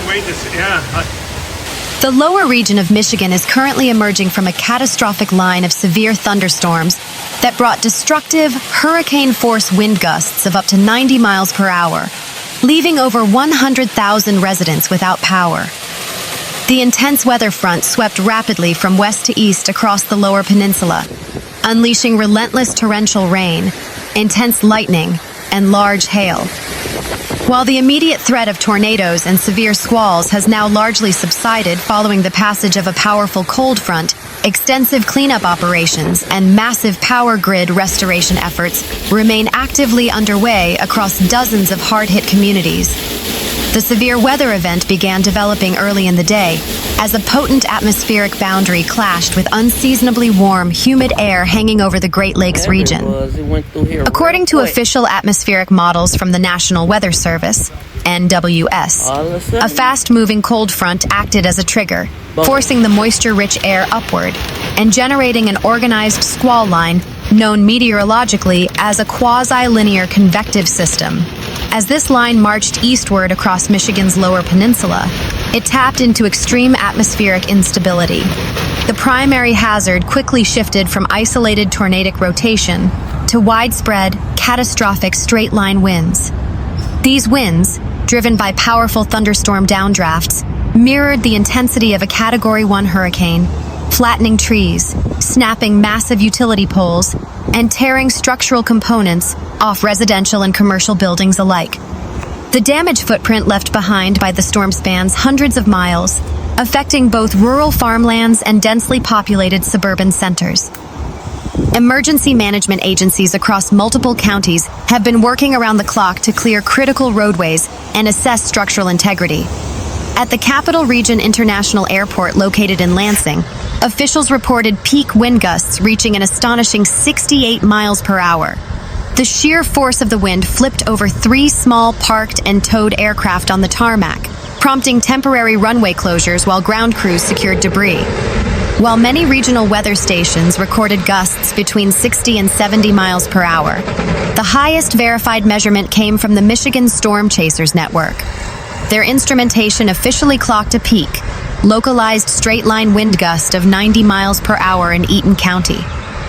Wait to see, yeah. The lower region of Michigan is currently emerging from a catastrophic line of severe thunderstorms that brought destructive, hurricane-force wind gusts of up to 90 miles per hour, leaving over 100,000 residents without power. The intense weather front swept rapidly from west to east across the lower peninsula, unleashing relentless torrential rain, intense lightning, and large hail. While the immediate threat of tornadoes and severe squalls has now largely subsided following the passage of a powerful cold front, extensive cleanup operations and massive power grid restoration efforts remain actively underway across dozens of hard-hit communities. The severe weather event began developing early in the day as a potent atmospheric boundary clashed with unseasonably warm, humid air hanging over the Great Lakes region. According to official atmospheric models from the National Weather Service, NWS, a fast-moving cold front acted as a trigger, forcing the moisture-rich air upward and generating an organized squall line known meteorologically as a quasi-linear convective system. As this line marched eastward across Michigan's lower peninsula, it tapped into extreme atmospheric instability. The primary hazard quickly shifted from isolated tornadic rotation to widespread, catastrophic straight-line winds. These winds, driven by powerful thunderstorm downdrafts, mirrored the intensity of a Category 1 hurricane, flattening trees, snapping massive utility poles, and tearing structural components off residential and commercial buildings alike. The damage footprint left behind by the storm spans hundreds of miles, affecting both rural farmlands and densely populated suburban centers. Emergency management agencies across multiple counties have been working around the clock to clear critical roadways and assess structural integrity. At the Capital Region International Airport located in Lansing, officials reported peak wind gusts reaching an astonishing 68 miles per hour. The sheer force of the wind flipped over 3 small parked and towed aircraft on the tarmac, prompting temporary runway closures while ground crews secured debris. While many regional weather stations recorded gusts between 60 and 70 miles per hour, the highest verified measurement came from the Michigan Storm Chasers Network. Their instrumentation officially clocked a peak, localized straight-line wind gust of 90 miles per hour in Eaton County,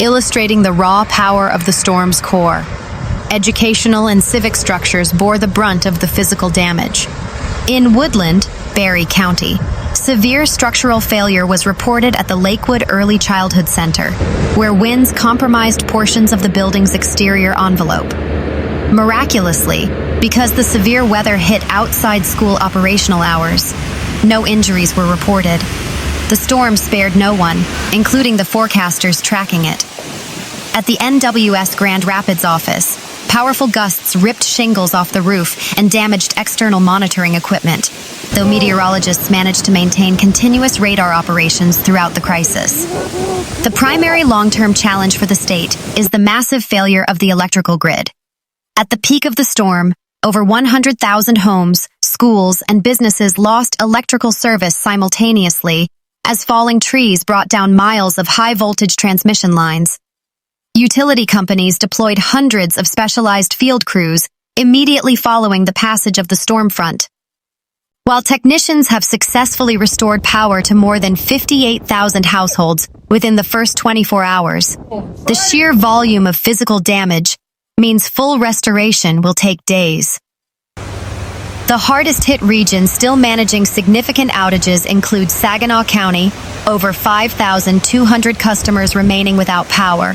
illustrating the raw power of the storm's core. Educational and civic structures bore the brunt of the physical damage. In Woodland, Berry County, severe structural failure was reported at the Lakewood Early Childhood Center, where winds compromised portions of the building's exterior envelope. Miraculously, because the severe weather hit outside school operational hours, no injuries were reported. The storm spared no one, including the forecasters tracking it. At the NWS Grand Rapids office, powerful gusts ripped shingles off the roof and damaged external monitoring equipment, though meteorologists managed to maintain continuous radar operations throughout the crisis. The primary long-term challenge for the state is the massive failure of the electrical grid. At the peak of the storm, over 100,000 homes, schools, and businesses lost electrical service simultaneously as falling trees brought down miles of high-voltage transmission lines. Utility companies deployed hundreds of specialized field crews immediately following the passage of the storm front. While technicians have successfully restored power to more than 58,000 households within the first 24 hours, the sheer volume of physical damage means full restoration will take days. The hardest-hit regions still managing significant outages include Saginaw County, over 5,200 customers remaining without power;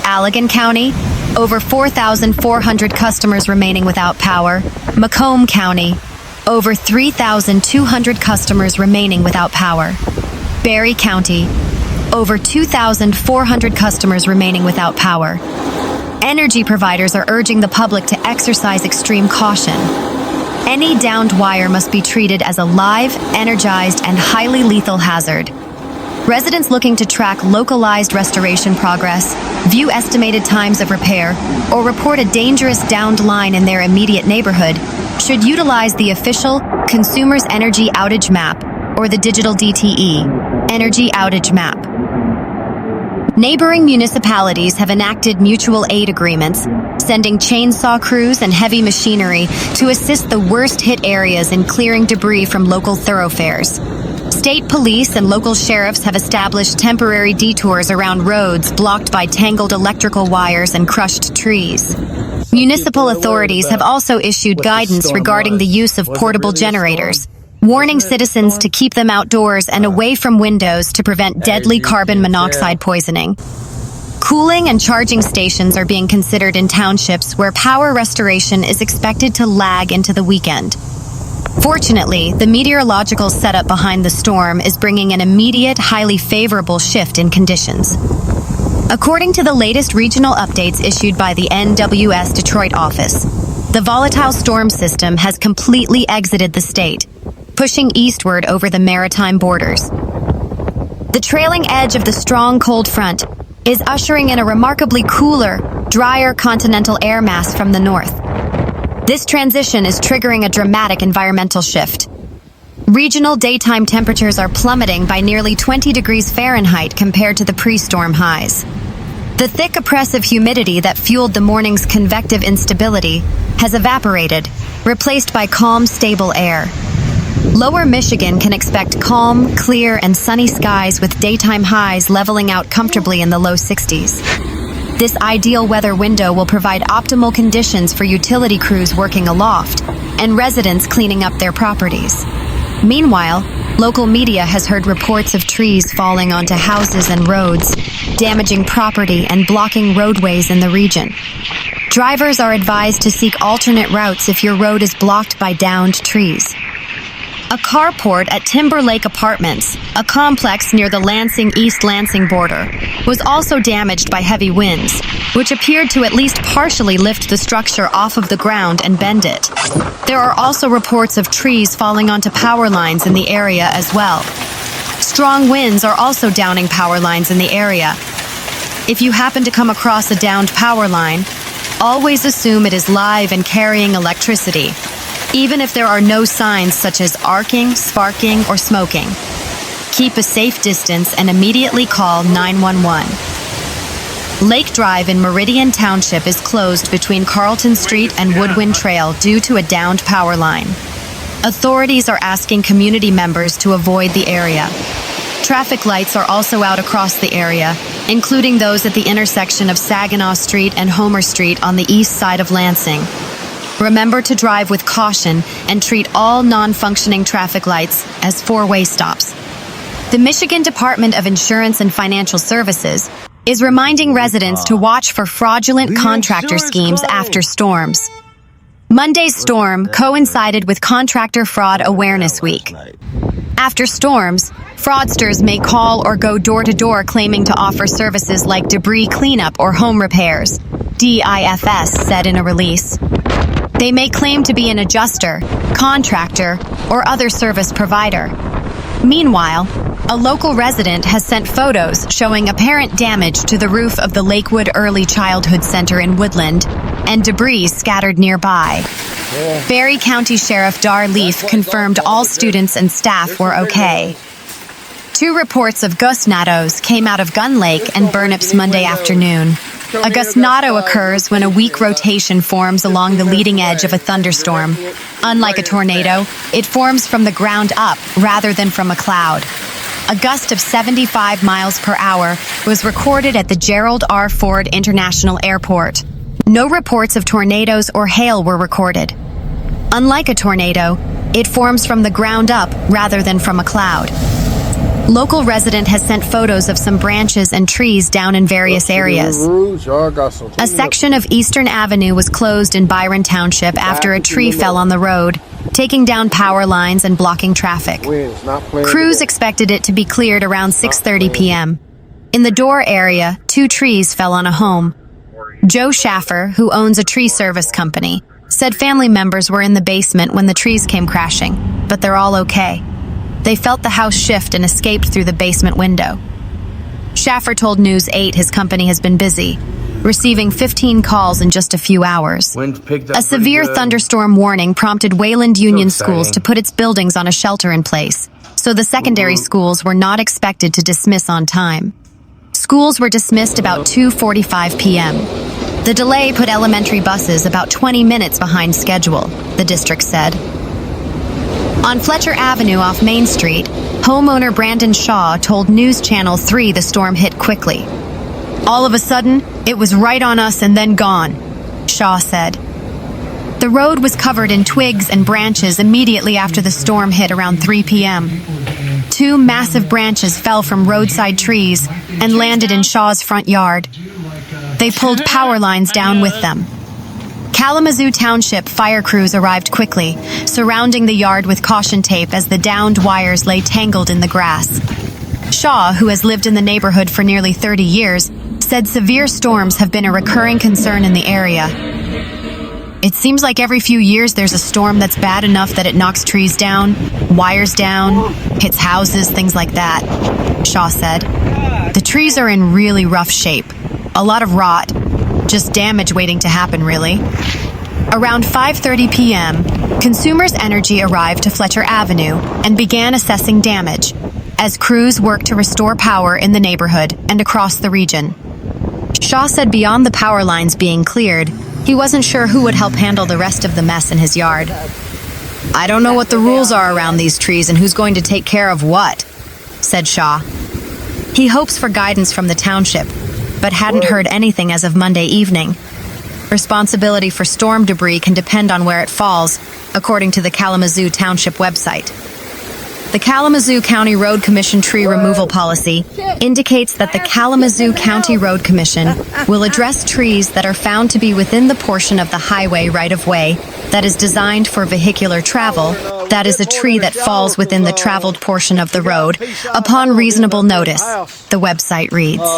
Allegan County, over 4,400 customers remaining without power; Macomb County, over 3,200 customers remaining without power; Berry County, over 2,400 customers remaining without power. Energy providers are urging the public to exercise extreme caution. Any downed wire must be treated as a live, energized, and highly lethal hazard. Residents looking to track localized restoration progress, view estimated times of repair, or report a dangerous downed line in their immediate neighborhood should utilize the official Consumers Energy Outage Map or the digital DTE, Energy Outage Map. Neighboring municipalities have enacted mutual aid agreements, sending chainsaw crews and heavy machinery to assist the worst-hit areas in clearing debris from local thoroughfares. State police and local sheriffs have established temporary detours around roads blocked by tangled electrical wires and crushed trees. Municipal authorities have also issued guidance regarding the use of portable generators, warning citizens to keep them outdoors and away from windows to prevent deadly carbon monoxide poisoning. Cooling and charging stations are being considered in townships where power restoration is expected to lag into the weekend. Fortunately, the meteorological setup behind the storm is bringing an immediate, highly favorable shift in conditions. According to the latest regional updates issued by the NWS Detroit office, the volatile storm system has completely exited the state, pushing eastward over the maritime borders. The trailing edge of the strong cold front is ushering in a remarkably cooler, drier continental air mass from the north. This transition is triggering a dramatic environmental shift. Regional daytime temperatures are plummeting by nearly 20 degrees Fahrenheit compared to the pre-storm highs. The thick oppressive humidity that fueled the morning's convective instability has evaporated, replaced by calm, stable air. Lower Michigan can expect calm, clear, and sunny skies with daytime highs leveling out comfortably in the low 60s. This ideal weather window will provide optimal conditions for utility crews working aloft and residents cleaning up their properties. Meanwhile, local media has heard reports of trees falling onto houses and roads, damaging property and blocking roadways in the region. Drivers are advised to seek alternate routes if your road is blocked by downed trees. A carport at Timber Lake Apartments, a complex near the Lansing-East Lansing border, was also damaged by heavy winds, which appeared to at least partially lift the structure off of the ground and bend it. There are also reports of trees falling onto power lines in the area as well. Strong winds are also downing power lines in the area. If you happen to come across a downed power line, always assume it is live and carrying electricity, even if there are no signs such as arcing, sparking, or smoking. Keep a safe distance and immediately call 911. Lake Drive in Meridian Township is closed between Carlton Street and Woodwind Trail due to a downed power line. Authorities are asking community members to avoid the area. Traffic lights are also out across the area, including those at the intersection of Saginaw Street and Homer Street on the east side of Lansing. Remember to drive with caution and treat all non-functioning traffic lights as four-way stops. The Michigan Department of Insurance and Financial Services is reminding residents to watch for fraudulent contractor schemes after storms. Monday's storm coincided with Contractor Fraud Awareness Week. After storms, fraudsters may call or go door-to-door claiming to offer services like debris cleanup or home repairs, DIFS said in a release. They may claim to be an adjuster, contractor, or other service provider. Meanwhile, a local resident has sent photos showing apparent damage to the roof of the Lakewood Early Childhood Center in Woodland and debris scattered nearby. Berry County Sheriff Dar Leaf confirmed all students and staff were okay. 2 reports of gustnados came out of Gun Lake and Burnips Monday afternoon. A gustnado occurs when a weak rotation forms along the leading edge of a thunderstorm. Unlike a tornado, it forms from the ground up rather than from a cloud. A gust of 75 miles per hour was recorded at the Gerald R. Ford International Airport. No reports of tornadoes or hail were recorded. Unlike a tornado, it forms from the ground up rather than from a cloud. Local resident has sent photos of some branches and trees down in various areas. A section of Eastern Avenue was closed in Byron Township after a tree fell on the road, taking down power lines and blocking traffic. Crews expected it to be cleared around 6:30 p.m. In the Door area, 2 trees fell on a home. Joe Schaffer, who owns a tree service company, said family members were in the basement when the trees came crashing, but they're all okay. They felt the house shift and escaped through the basement window. Schaffer told News 8 his company has been busy, receiving 15 calls in just a few hours. A severe thunderstorm warning prompted Wayland Union Schools to put its buildings on a shelter in place, so the secondary schools were not expected to dismiss on time. schools were dismissed about 2:45 p.m. The delay put elementary buses about 20 minutes behind schedule, the district said. On Fletcher Avenue off Main Street, homeowner Brandon Shaw told News Channel 3 the storm hit quickly. "All of a sudden, it was right on us and then gone," Shaw said. The road was covered in twigs and branches immediately after the storm hit around 3 p.m. Two massive branches fell from roadside trees and landed in Shaw's front yard. They pulled power lines down with them. Kalamazoo Township fire crews arrived quickly, surrounding the yard with caution tape as the downed wires lay tangled in the grass. Shaw, who has lived in the neighborhood for nearly 30 years, said severe storms have been a recurring concern in the area. "It seems like every few years there's a storm that's bad enough that it knocks trees down, wires down, hits houses, things like that," Shaw said. "The trees are in really rough shape. A lot of rot. Just damage waiting to happen, really." Around 5:30 p.m., Consumers Energy arrived to Fletcher Avenue and began assessing damage as crews worked to restore power in the neighborhood and across the region. Shaw said beyond the power lines being cleared, he wasn't sure who would help handle the rest of the mess in his yard. "I don't know what the rules are around these trees and who's going to take care of what," said Shaw. He hopes for guidance from the township, but hadn't heard anything as of Monday evening. Responsibility for storm debris can depend on where it falls, according to the Kalamazoo Township website. The Kalamazoo County Road Commission tree removal policy indicates that the Kalamazoo County Road Commission will address trees that are found to be within the portion of the highway right-of-way that is designed for vehicular travel, that is a tree that falls within the traveled portion of the road, upon reasonable notice, the website reads.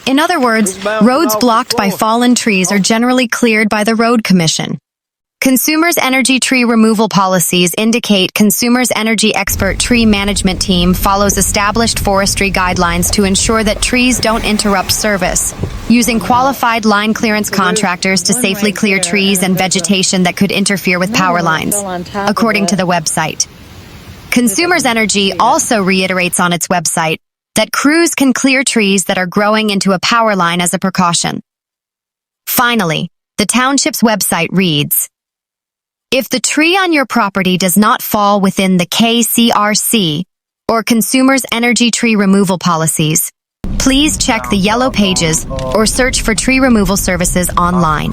In other words, roads blocked by fallen trees are generally cleared by the Road Commission. Consumers Energy tree removal policies indicate Consumers Energy expert tree management team follows established forestry guidelines to ensure that trees don't interrupt service, using qualified line clearance contractors to safely clear trees and vegetation that could interfere with power lines, according to the website. Consumers Energy also reiterates on its website that crews can clear trees that are growing into a power line as a precaution. Finally, the township's website reads, "If the tree on your property does not fall within the KCRC or Consumers Energy tree removal policies, please check the yellow pages or search for tree removal services online.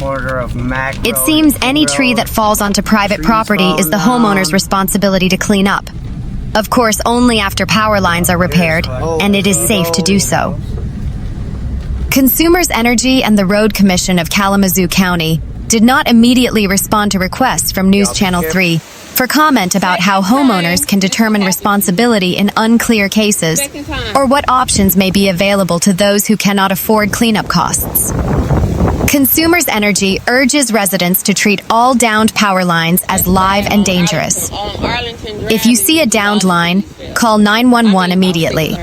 It seems any tree that falls onto private property is the homeowner's responsibility to clean up. Of course, only after power lines are repaired, and it is safe to do so." Consumers Energy and the Road Commission of Kalamazoo County did not immediately respond to requests from News Channel 3 for comment about how homeowners can determine responsibility in unclear cases or what options may be available to those who cannot afford cleanup costs. Consumers Energy urges residents to treat all downed power lines as live and dangerous. If you see a downed line, call 911 immediately.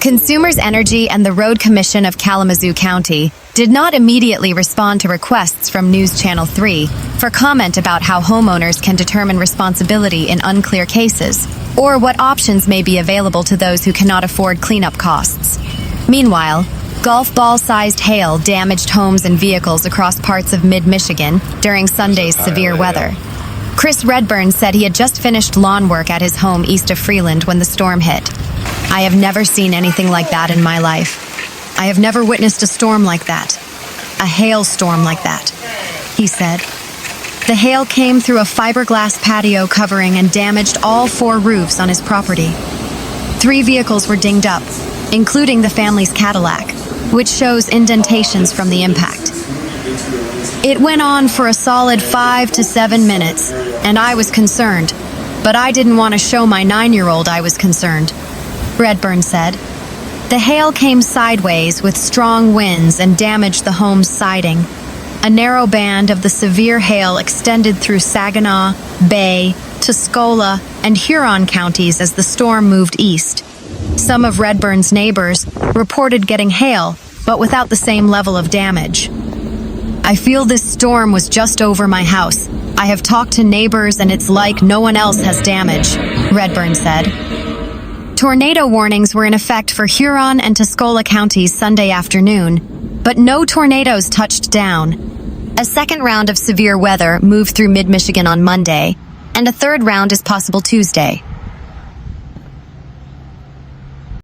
Consumers Energy and the Road Commission of Kalamazoo County did not immediately respond to requests from News Channel 3 for comment about how homeowners can determine responsibility in unclear cases or what options may be available to those who cannot afford cleanup costs. Meanwhile, golf ball-sized hail damaged homes and vehicles across parts of mid-Michigan during Sunday's severe weather. Chris Redburn said he had just finished lawn work at his home east of Freeland when the storm hit. "I have never seen anything like that in my life. I have never witnessed a storm like that. A hailstorm like that," he said. The hail came through a fiberglass patio covering and damaged all 4 roofs on his property. 3 vehicles were dinged up, including the family's Cadillac, which shows indentations from the impact. "It went on for a solid 5 to 7 minutes, and I was concerned, but I didn't want to show my 9-year-old I was concerned," Redburn said. The hail came sideways with strong winds and damaged the home's siding. A narrow band of the severe hail extended through Saginaw, Bay, Tuscola, and Huron counties as the storm moved east. Some of Redburn's neighbors reported getting hail, but without the same level of damage. "I feel this storm was just over my house. I have talked to neighbors and it's like no one else has damage," Redburn said. Tornado warnings were in effect for Huron and Tuscola counties Sunday afternoon, but no tornadoes touched down. A second round of severe weather moved through mid-Michigan on Monday, and a third round is possible Tuesday.